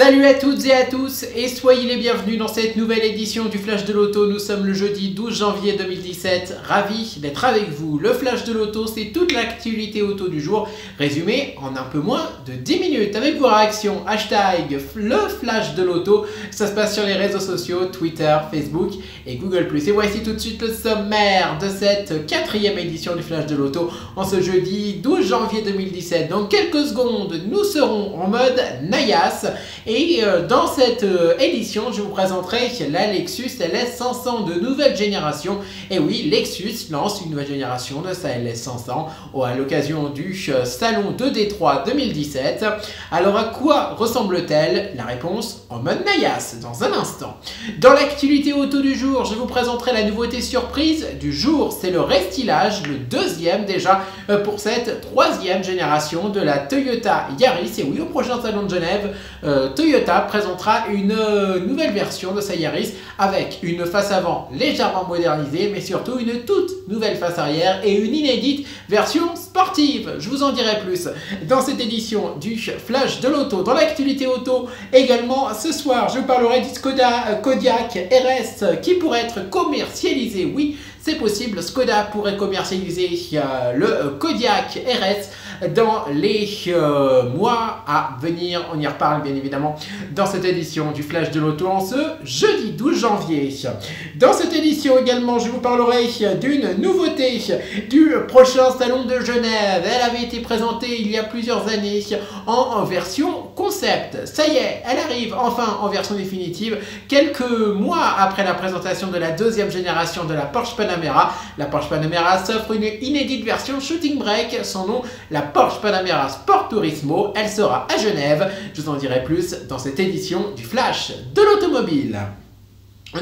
Salut à toutes et à tous et soyez les bienvenus dans cette nouvelle édition du Flash de l'Auto. Nous sommes le jeudi 12 janvier 2017, ravi d'être avec vous. Le Flash de l'Auto, c'est toute l'actualité auto du jour, résumée en un peu moins de 10 minutes avec vos réactions, hashtag le Flash de l'Auto. Ça se passe sur les réseaux sociaux, Twitter, Facebook et Google+. Et voici tout de suite le sommaire de cette 4e édition du Flash de l'Auto en ce jeudi 12 janvier 2017. Dans quelques secondes, nous serons en mode Naias. Et dans cette édition, je vous présenterai la Lexus LS500 de nouvelle génération. Et oui, Lexus lance une nouvelle génération de sa LS500 à l'occasion du salon de Détroit 2017. Alors à quoi ressemble-t-elle? La réponse en mode Naias dans un instant. Dans l'actualité auto du jour, je vous présenterai la nouveauté surprise du jour. C'est le restylage, le deuxième déjà pour cette 3e génération de la Toyota Yaris. Et oui, au prochain salon de Genève, Toyota présentera une nouvelle version de sa Yaris avec une face avant légèrement modernisée, mais surtout une toute nouvelle face arrière et une inédite version sportive. Je vous en dirai plus dans cette édition du Flash de l'Auto. Dans l'actualité auto également, ce soir, je parlerai du Skoda Kodiaq RS qui pourrait être commercialisé. Oui, c'est possible, Skoda pourrait commercialiser le Kodiaq RS dans les mois à venir. On y reparle bien évidemment dans cette édition du Flash de l'Auto en ce jeudi 12 janvier. Dans cette édition également, je vous parlerai d'une nouveauté du prochain salon de Genève. Elle avait été présentée il y a plusieurs années en version concept. Ça y est, elle arrive enfin en version définitive quelques mois après la présentation de la 2e génération de la Porsche Panamera. La Porsche Panamera s'offre une inédite version Shooting Brake, son nom la Porsche Panamera Sport Turismo. Elle sera à Genève. Je vous en dirai plus dans cette édition du Flash de l'automobile.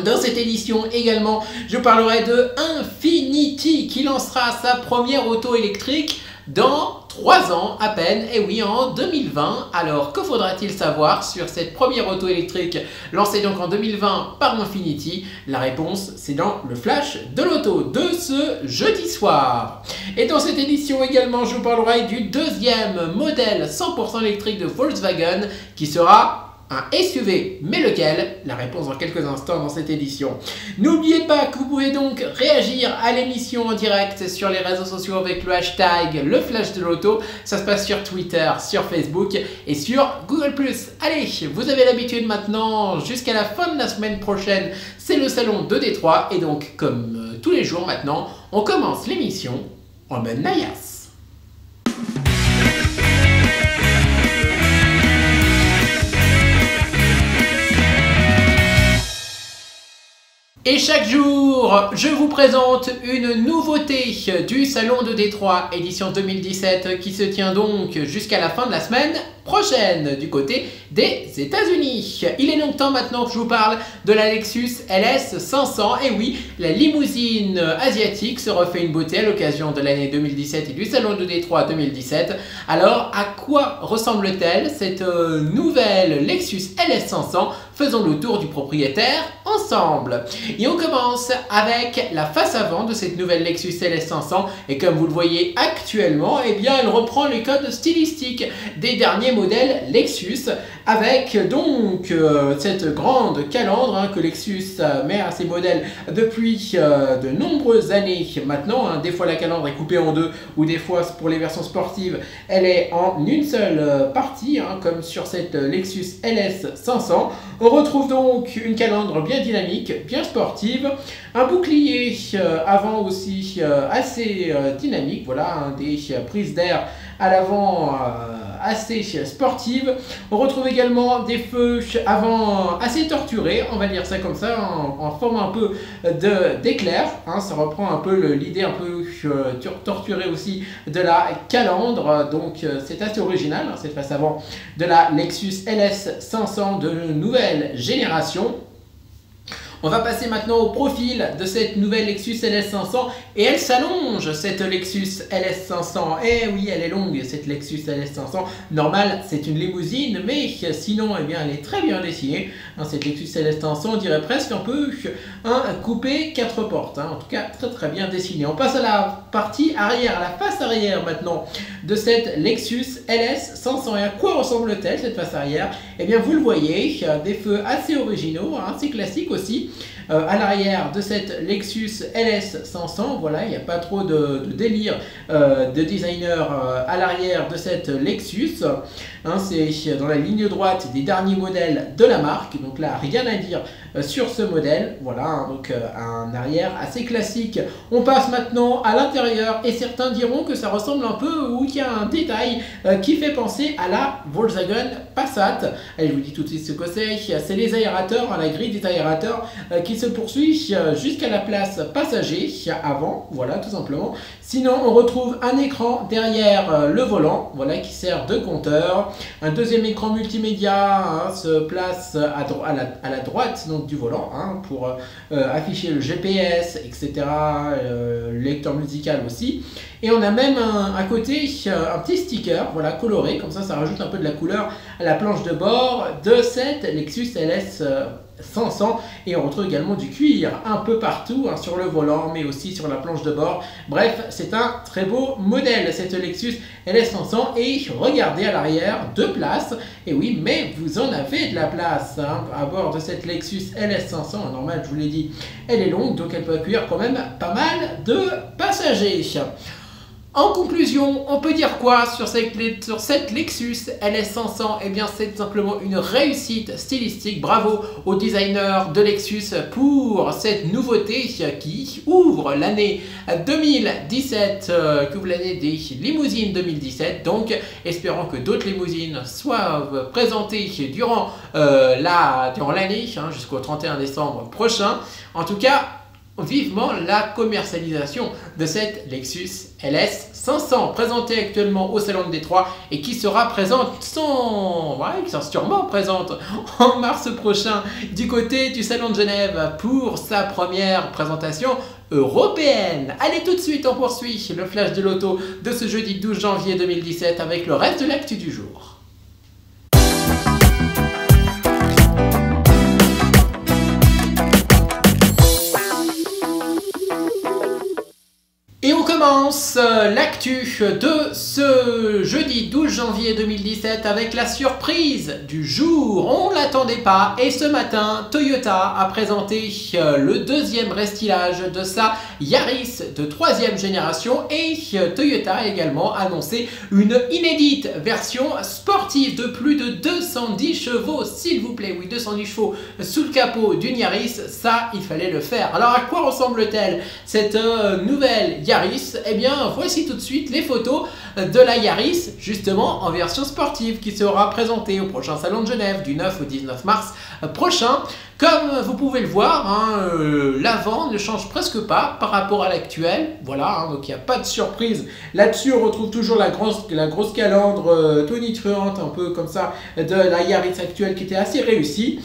Dans cette édition également, je parlerai de Infiniti qui lancera sa première auto électrique dans 3 ans à peine, et oui, en 2020. Alors, que faudra-t-il savoir sur cette première auto électrique lancée donc en 2020 par Infiniti? La réponse, c'est dans le Flash de l'Auto de ce jeudi soir. Et dans cette édition également, je vous parlerai du 2e modèle 100% électrique de Volkswagen qui sera un SUV, mais lequel? La réponse dans quelques instants dans cette édition. N'oubliez pas que vous pouvez donc réagir à l'émission en direct sur les réseaux sociaux avec le hashtag le Flash de l'Auto. Ça se passe sur Twitter, sur Facebook et sur Google+. Allez, vous avez l'habitude maintenant, jusqu'à la fin de la semaine prochaine, c'est le salon de Détroit. Et donc, comme tous les jours maintenant, on commence l'émission en mode Naias. Et chaque jour, je vous présente une nouveauté du Salon de Détroit, édition 2017, qui se tient donc jusqu'à la fin de la semaine prochaine, du côté des États-Unis. Il est donc temps maintenant que je vous parle de la Lexus LS500. Et oui, la limousine asiatique se refait une beauté à l'occasion de l'année 2017 et du Salon de Détroit 2017. Alors, à quoi ressemble-t-elle cette nouvelle Lexus LS500? Faisons le tour du propriétaire ensemble. Et on commence avec la face avant de cette nouvelle Lexus LS500. Et comme vous le voyez actuellement, eh bien, elle reprend les codes stylistiques des derniers modèles Lexus, avec donc cette grande calandre que Lexus met à ses modèles depuis de nombreuses années maintenant. Des fois la calandre est coupée en deux, ou des fois pour les versions sportives elle est en une seule partie, comme sur cette Lexus LS500. On retrouve donc une calandre bien dynamique, bien sportive, un bouclier avant aussi assez dynamique, voilà, des prises d'air à l'avant assez sportives. On retrouve également des feux avant assez torturés, on va dire ça comme ça, en forme un peu d'éclair. Ça reprend un peu l'idée un peu torturée aussi de la calandre, donc c'est assez original, cette face avant de la Lexus LS500 de nouvelle génération. On va passer maintenant au profil de cette nouvelle Lexus LS500 et elle s'allonge, cette Lexus LS500. Eh oui, elle est longue cette Lexus LS500. Normal, c'est une limousine, mais sinon, eh bien, elle est très bien dessinée. Cette Lexus LS500, on dirait presque un peu un coupé 4 portes. En tout cas, très très bien dessiné. On passe à la partie arrière, à la face arrière maintenant de cette Lexus LS500. Et à quoi ressemble-t-elle cette face arrière? eh bien vous le voyez, des feux assez originaux, hein, assez classiques aussi. À l'arrière de cette Lexus LS 500, voilà, il n'y a pas trop de délire de designer à l'arrière de cette Lexus. Hein, c'est dans la ligne droite des derniers modèles de la marque, donc là rien à dire sur ce modèle. Voilà, hein, donc un arrière assez classique. On passe maintenant à l'intérieur et certains diront que ça ressemble un peu ou qu'il y a un détail qui fait penser à la Volkswagen Passat. Allez, je vous dis tout de suite ce que c'est les aérateurs, hein, la grille des aérateurs qui se poursuit jusqu'à la place passager avant, voilà tout simplement. Sinon on retrouve un écran derrière le volant, voilà, qui sert de compteur. Un deuxième écran multimédia, hein, se place à la droite donc du volant, hein, pour afficher le GPS, etc. Le lecteur musical aussi. Et on a même à côté un petit sticker, voilà, coloré, comme ça rajoute un peu de la couleur à la planche de bord de cette Lexus LS 500. Et on retrouve également du cuir un peu partout, hein, sur le volant, mais aussi sur la planche de bord. Bref, c'est un très beau modèle, cette Lexus LS 500. Et regardez à l'arrière, 2 places. Et oui, mais vous en avez de la place, hein, à bord de cette Lexus LS 500. Normal, je vous l'ai dit, elle est longue, donc elle peut accueillir quand même pas mal de passagers. En conclusion, on peut dire quoi sur cette Lexus LS 500? Eh bien, c'est simplement une réussite stylistique. Bravo au designer de Lexus pour cette nouveauté qui ouvre l'année 2017, qui ouvre l'année des limousines 2017. Donc, espérons que d'autres limousines soient présentées durant l'année, hein, jusqu'au 31 décembre prochain. En tout cas, vivement la commercialisation de cette Lexus LS 500 présentée actuellement au Salon de Détroit et qui sera présente qui sera sûrement présente en mars prochain du côté du Salon de Genève pour sa première présentation européenne. Allez, tout de suite on poursuit le flash de l'auto de ce jeudi 12 janvier 2017 avec le reste de l'actu du jour. Et on commence l'actu de ce jeudi 12 janvier 2017 avec la surprise du jour. On ne l'attendait pas et ce matin, Toyota a présenté le deuxième restylage de sa Yaris de 3e génération et Toyota a également annoncé une inédite version sportive de plus de 210 chevaux, s'il vous plaît, oui, 210 chevaux sous le capot d'une Yaris, ça il fallait le faire. Alors à quoi ressemble-t-elle cette nouvelle Yaris? Eh bien, voici tout de suite les photos de la Yaris, justement en version sportive, qui sera présentée au prochain Salon de Genève du 9 au 19 mars prochain. Comme vous pouvez le voir, hein, l'avant ne change presque pas par rapport à l'actuel. Voilà, hein, donc il n'y a pas de surprise. Là-dessus, on retrouve toujours la grosse calandre tonitruante, un peu comme ça, de la Yaris actuelle qui était assez réussie.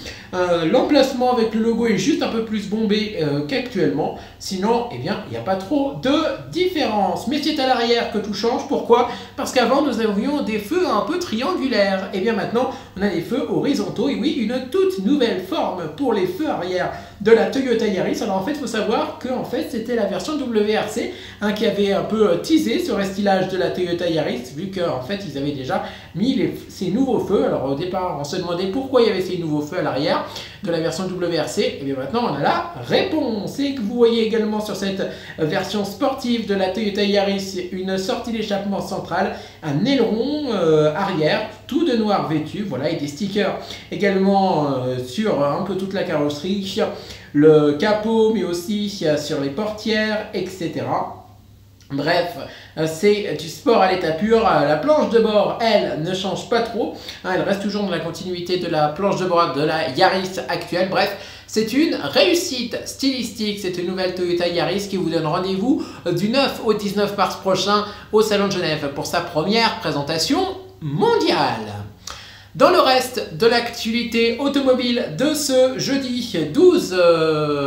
L'emplacement avec le logo est juste un peu plus bombé qu'actuellement. Sinon, eh bien, il n'y a pas trop de différence. Mais c'est à l'arrière que tout change. Pourquoi? Parce qu'avant, nous avions des feux un peu triangulaires. Et bien maintenant, on a des feux horizontaux. Et oui, une toute nouvelle forme pour les feux arrière de la Toyota Yaris. Alors en fait, il faut savoir que c'était la version WRC, hein, qui avait un peu teasé ce restylage de la Toyota Yaris, vu qu'en fait, ils avaient déjà mis ces nouveaux feux. Alors au départ, on se demandait pourquoi il y avait ces nouveaux feux à l'arrière de la version WRC. Et bien maintenant, on a la réponse. Et que vous voyez également sur cette version sportive de la Toyota Yaris une sortie d'échappement centrale, un aileron arrière, tout de noir vêtu, voilà, et des stickers également sur un peu toute la carrosserie, le capot, mais aussi sur les portières, etc. Bref, c'est du sport à l'état pur. La planche de bord, elle, ne change pas trop, hein, elle reste toujours dans la continuité de la planche de bord de la Yaris actuelle. Bref, c'est une réussite stylistique, cette nouvelle Toyota Yaris qui vous donne rendez-vous du 9 au 19 mars prochain au Salon de Genève pour sa première présentation mondiale. Dans le reste de l'actualité automobile de ce jeudi 12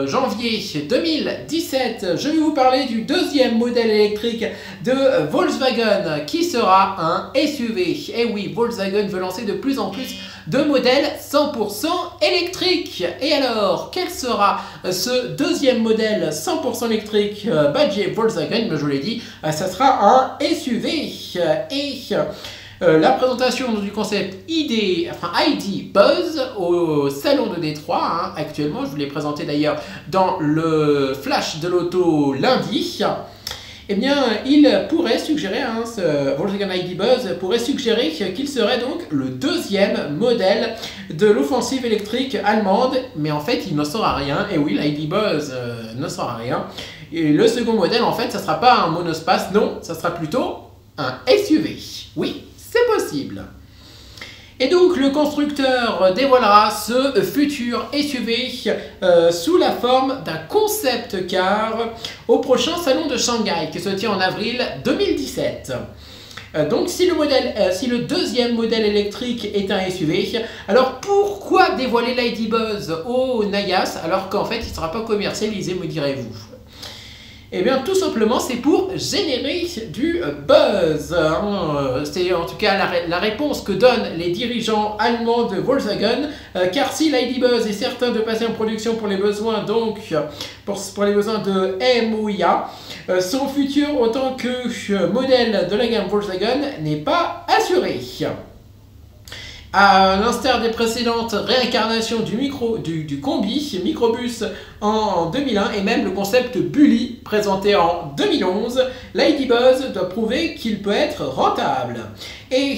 janvier 2017, je vais vous parler du deuxième modèle électrique de Volkswagen qui sera un SUV. Et oui, Volkswagen veut lancer de plus en plus de modèles 100% électriques. Et alors, quel sera ce deuxième modèle 100% électrique badgé Volkswagen? Je vous l'ai dit, ça sera un SUV. Et la présentation du concept ID Buzz au salon de Détroit, hein, actuellement. Je vous l'ai présenté d'ailleurs dans le flash de l'auto lundi. Eh bien, il pourrait suggérer, hein, ce Volkswagen ID Buzz pourrait suggérer qu'il serait donc le deuxième modèle de l'offensive électrique allemande, mais en fait, il ne sera rien. Et oui, l'ID Buzz ne sera rien. Et le second modèle, en fait, ça ne sera pas un monospace, non, ça sera plutôt un SUV. Oui, c'est possible. Et donc le constructeur dévoilera ce futur SUV sous la forme d'un concept car au prochain salon de Shanghai qui se tient en avril 2017. Donc si le deuxième modèle électrique est un SUV, alors pourquoi dévoiler l'ID Buzz au NAIAS alors qu'en fait il ne sera pas commercialisé, me direz-vous? Eh bien, tout simplement, c'est pour générer du buzz. C'est en tout cas la réponse que donnent les dirigeants allemands de Volkswagen, car si l'ID Buzz est certain de passer en production pour les besoins, donc pour les besoins de MOIA, son futur en tant que modèle de la gamme Volkswagen n'est pas assuré. À l'instar des précédentes réincarnations du combi microbus en 2001 et même le concept Bully présenté en 2011, l'ID Buzz doit prouver qu'il peut être rentable. Et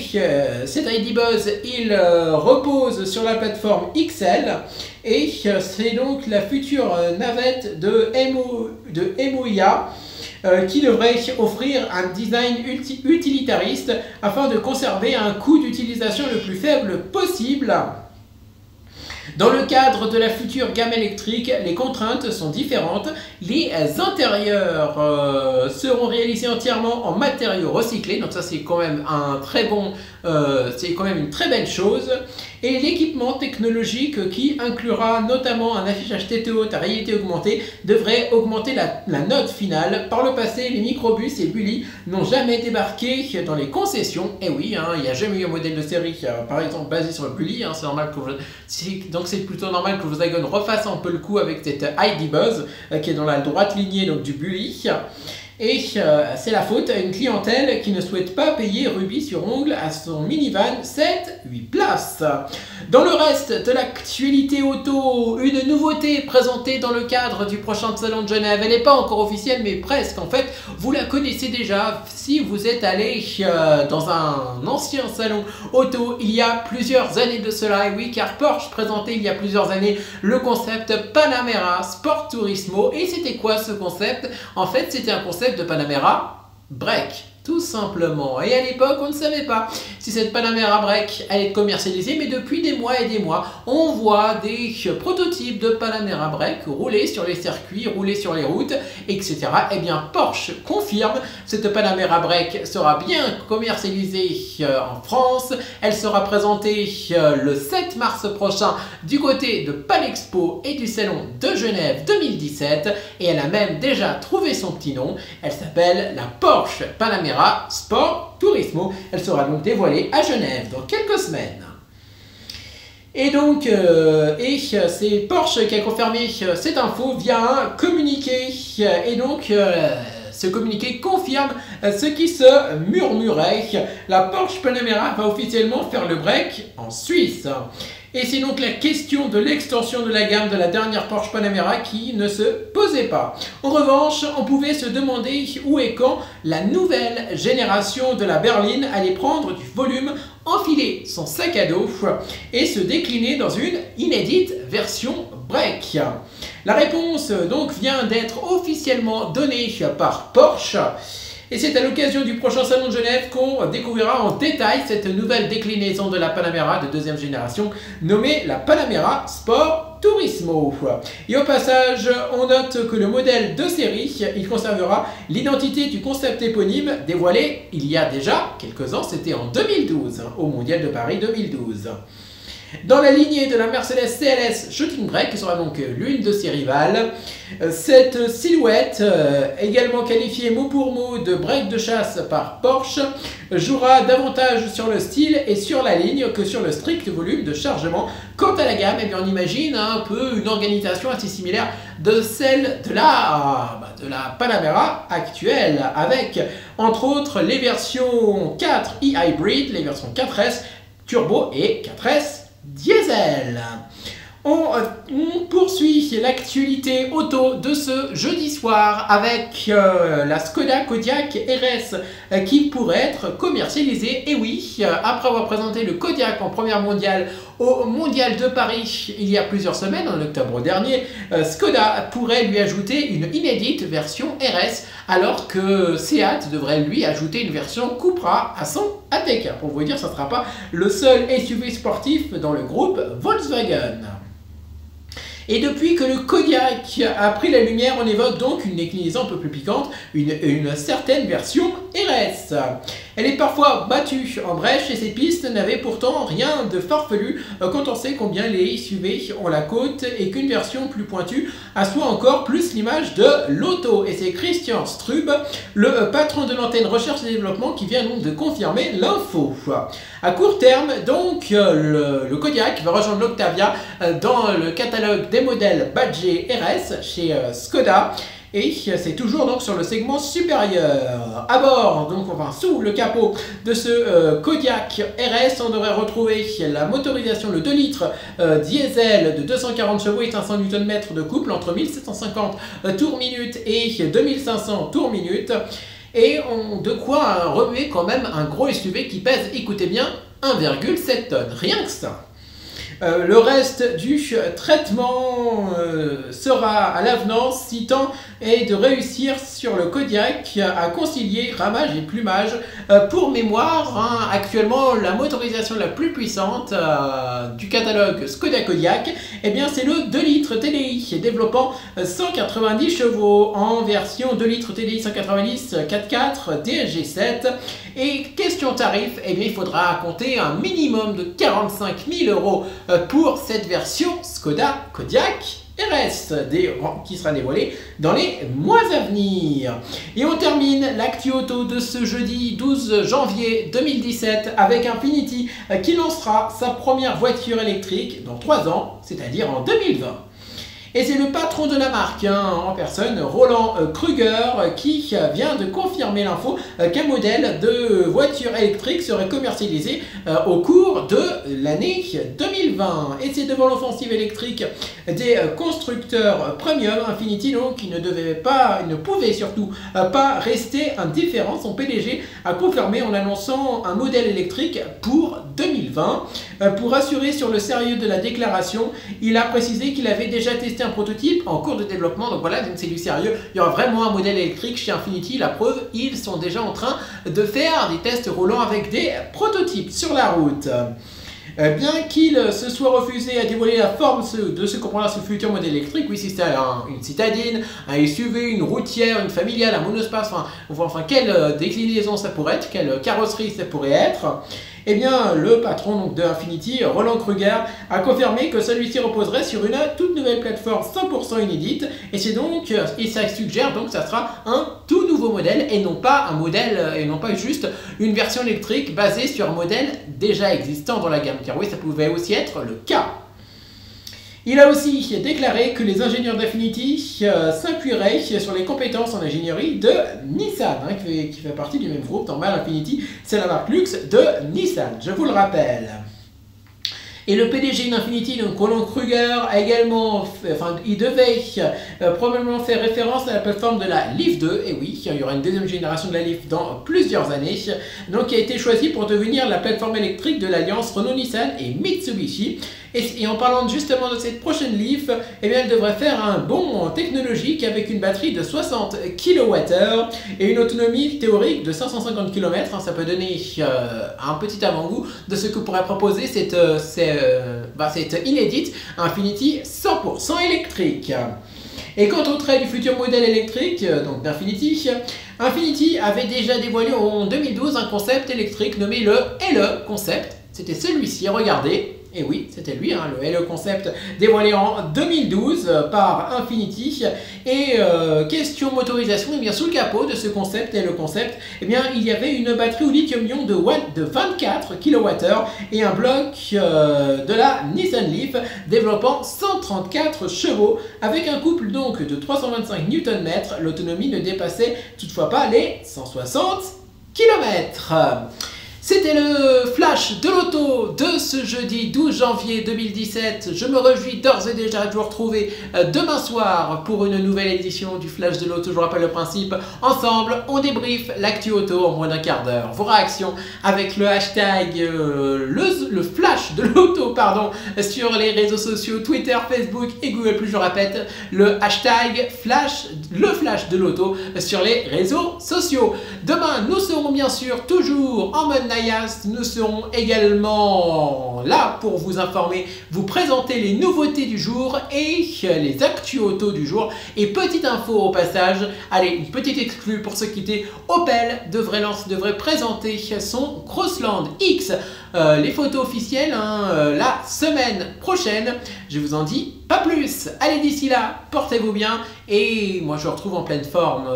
cet ID Buzz, il repose sur la plateforme XL et c'est donc la future navette de MOIA qui devrait offrir un design utilitariste afin de conserver un coût d'utilisation le plus faible possible. Dans le cadre de la future gamme électrique, les contraintes sont différentes. Les intérieurs seront réalisés entièrement en matériaux recyclés, donc ça c'est quand même une très belle chose. Et l'équipement technologique qui inclura notamment un affichage TTO à réalité augmentée devrait augmenter la note finale. Par le passé, les microbus et Bully n'ont jamais débarqué dans les concessions. Et oui, hein, il n'y a jamais eu un modèle de série par exemple basé sur le Bully, hein, c'est normal que donc c'est plutôt normal que Volkswagen refasse un peu le coup avec cette ID Buzz qui est dans la droite lignée donc, du Bully. Et c'est la faute à une clientèle qui ne souhaite pas payer rubis sur ongle à son minivan 7-8 places. Dans le reste de l'actualité auto, une nouveauté présentée dans le cadre du prochain salon de Genève. Elle n'est pas encore officielle mais presque. En fait, vous la connaissez déjà si vous êtes allé dans un ancien salon auto il y a plusieurs années de cela. Et oui, car Porsche présentait il y a plusieurs années le concept Panamera Sport Turismo. Et c'était quoi ce concept? En fait, c'était un concept de Panamera Break, tout simplement. Et à l'époque, on ne savait pas si cette Panamera Break allait être commercialisée, mais depuis des mois et des mois, on voit des prototypes de Panamera Break rouler sur les circuits, rouler sur les routes, etc. Et bien, Porsche confirme, cette Panamera Break sera bien commercialisée en France. Elle sera présentée le 7 mars prochain du côté de Palexpo et du salon de Genève 2017. Et elle a même déjà trouvé son petit nom. Elle s'appelle la Porsche Panamera Sport Turismo. Elle sera donc dévoilée à Genève dans quelques semaines. Et donc, c'est Porsche qui a confirmé cette info via un communiqué. Et donc, ce communiqué confirme ce qui se murmurait. La Porsche Panamera va officiellement faire le break en Suisse. Et c'est donc la question de l'extension de la gamme de la dernière Porsche Panamera qui ne se posait pas. En revanche, on pouvait se demander où et quand la nouvelle génération de la berline allait prendre du volume, enfiler son sac à dos et se décliner dans une inédite version break. La réponse donc vient d'être officiellement donnée par Porsche. Et c'est à l'occasion du prochain salon de Genève qu'on découvrira en détail cette nouvelle déclinaison de la Panamera de deuxième génération nommée la Panamera Sport Turismo. Et au passage, on note que le modèle de série, il conservera l'identité du concept éponyme dévoilé il y a déjà quelques ans, c'était en 2012, au Mondial de Paris 2012. Dans la lignée de la Mercedes CLS Shooting Brake, qui sera donc l'une de ses rivales, cette silhouette, également qualifiée mot pour mot de break de chasse par Porsche, jouera davantage sur le style et sur la ligne que sur le strict volume de chargement. Quant à la gamme, eh bien, on imagine un peu une organisation assez similaire de celle de la Panamera actuelle, avec entre autres les versions 4 e-hybrid, les versions 4S turbo et 4S diesel. On poursuit l'actualité auto de ce jeudi soir avec la Skoda Kodiaq RS qui pourrait être commercialisée. Et oui, après avoir présenté le Kodiaq en première mondiale au Mondial de Paris il y a plusieurs semaines, en octobre dernier, Skoda pourrait lui ajouter une inédite version RS, alors que Seat devrait lui ajouter une version Cupra à son ATK. Pour vous dire, ça ne sera pas le seul SUV sportif dans le groupe Volkswagen. Et depuis que le Kodiaq a pris la lumière, on évoque donc une déclinaison un peu plus piquante, une certaine version RS. Elle est parfois battue en brèche et ces pistes n'avaient pourtant rien de farfelu quand on sait combien les SUV ont la côte et qu'une version plus pointue assoit encore plus l'image de l'auto. Et c'est Christian Strub, le patron de l'antenne recherche et développement, qui vient donc de confirmer l'info. À court terme, donc, le Kodiaq va rejoindre l'Octavia dans le catalogue des modèles badgés RS chez Skoda. Et c'est toujours donc sur le segment supérieur. À bord, donc enfin sous le capot de ce Kodiaq RS, on devrait retrouver la motorisation, le 2 litres diesel de 240 chevaux et 500 Nm de couple entre 1750 tours minute et 2500 tours minute. Et de quoi remuer quand même un gros SUV qui pèse, écoutez bien, 1,7 tonnes. Rien que ça. Le reste du traitement sera à l'avenant, si tant est de réussir sur le Kodiaq à concilier ramage et plumage. Pour mémoire, actuellement la motorisation la plus puissante du catalogue Skoda Kodiaq, eh bien c'est le 2 litres TDI développant 190 chevaux en version 2 litres TDI 190 4x4 DSG7. Et question tarif, eh bien il faudra compter un minimum de 45 000 € pour cette version Skoda Kodiaq RS qui sera dévoilée dans les mois à venir. Et on termine l'actu auto de ce jeudi 12 janvier 2017 avec Infiniti qui lancera sa première voiture électrique dans 3 ans, c'est-à-dire en 2020. Et c'est le patron de la marque, en personne, Roland Kruger, qui vient de confirmer l'info qu'un modèle de voiture électrique serait commercialisé au cours de l'année 2020. Et c'est devant l'offensive électrique des constructeurs premium, Infiniti, donc, qui ne pouvait surtout pas rester indifférent. Son PDG a confirmé en annonçant un modèle électrique pour 2020. Pour assurer sur le sérieux de la déclaration, il a précisé qu'il avait déjà testé un prototype en cours de développement. Donc voilà, donc c'est du sérieux. Il y aura vraiment un modèle électrique chez Infiniti. La preuve, ils sont déjà en train de faire des tests roulants avec des prototypes sur la route. Bien qu'il se soit refusé à dévoiler la forme de ce qu'on prendra ce futur modèle électrique, oui, si c'était une citadine, un SUV, une routière, une familiale, un monospace, enfin quelle déclinaison ça pourrait être, quelle carrosserie ça pourrait être. Eh bien, le patron donc, de Infiniti, Roland Kruger, a confirmé que celui-ci reposerait sur une toute nouvelle plateforme 100% inédite, et ça suggère donc que ça sera un tout nouveau modèle et non pas un modèle et non pas juste une version électrique basée sur un modèle déjà existant dans la gamme. Car oui, ça pouvait aussi être le cas. Il a aussi déclaré que les ingénieurs d'Infiniti s'appuieraient sur les compétences en ingénierie de Nissan, qui fait partie du même groupe. Normal, Infiniti, c'est la marque luxe de Nissan, je vous le rappelle. Et le PDG d'Infiniti, donc Roland Kruger, a également, il devait probablement faire référence à la plateforme de la Leaf 2, et oui, il y aura une deuxième génération de la Leaf dans plusieurs années, donc qui a été choisie pour devenir la plateforme électrique de l'alliance Renault-Nissan et Mitsubishi. Et en parlant justement de cette prochaine Leaf, eh bien, elle devrait faire un bond technologique avec une batterie de 60 kWh et une autonomie théorique de 550 km. Ça peut donner un petit avant-goût de ce que pourrait proposer cette inédite Infiniti 100% électrique. Et quant au trait du futur modèle électrique donc d'Infiniti, Infiniti avait déjà dévoilé en 2012 un concept électrique nommé le LE Concept. C'était celui-ci, regardez. Et oui, c'était lui, hein, le Hello Concept dévoilé en 2012 par Infinity. Et question motorisation, et bien sous le capot de ce concept Hello Concept, eh bien, il y avait une batterie au lithium-ion de 24 kWh et un bloc de la Nissan Leaf développant 134 chevaux avec un couple donc de 325 Nm. L'autonomie ne dépassait toutefois pas les 160 km. C'était le flash de l'auto de ce jeudi 12 janvier 2017. Je me réjouis d'ores et déjà de vous retrouver demain soir pour une nouvelle édition du flash de l'auto. Je vous rappelle le principe, ensemble on débriefe l'actu auto en moins d'un quart d'heure. Vos réactions avec le hashtag le flash de l'auto sur les réseaux sociaux Twitter, Facebook et Google+. Je répète, le hashtag le flash de l'auto sur les réseaux sociaux. Demain nous serons bien sûr toujours en mode nous serons également là pour vous informer, vous présenter les nouveautés du jour et les actus auto du jour. Et petite info au passage, allez, une petite exclue pour se quitter, Opel devrait présenter son Crossland X, les photos officielles la semaine prochaine. Je vous en dis pas plus. Allez, d'ici là, portez-vous bien et moi je vous retrouve en pleine forme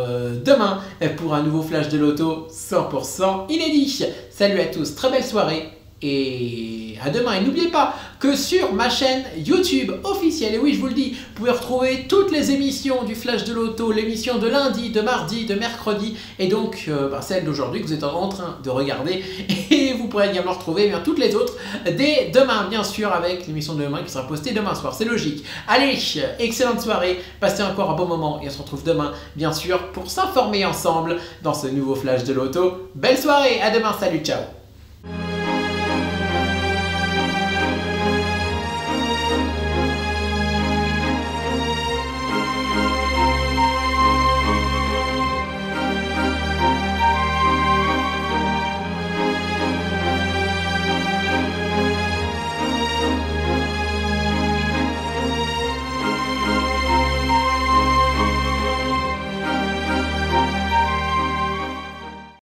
demain pour un nouveau flash de l'auto 100% inédit. Salut à tous, très belle soirée et à demain. Et n'oubliez pas que sur ma chaîne YouTube officielle, et oui je vous le dis, vous pouvez retrouver toutes les émissions du Flash de l'Auto, l'émission de lundi, de mardi, de mercredi et donc celle d'aujourd'hui que vous êtes en train de regarder. Et vous pourrez également retrouver toutes les autres dès demain, bien sûr, avec l'émission de demain qui sera postée demain soir, c'est logique. Allez, excellente soirée, passez encore un bon moment et on se retrouve demain, bien sûr, pour s'informer ensemble dans ce nouveau Flash de l'Auto. Belle soirée, à demain, salut, ciao.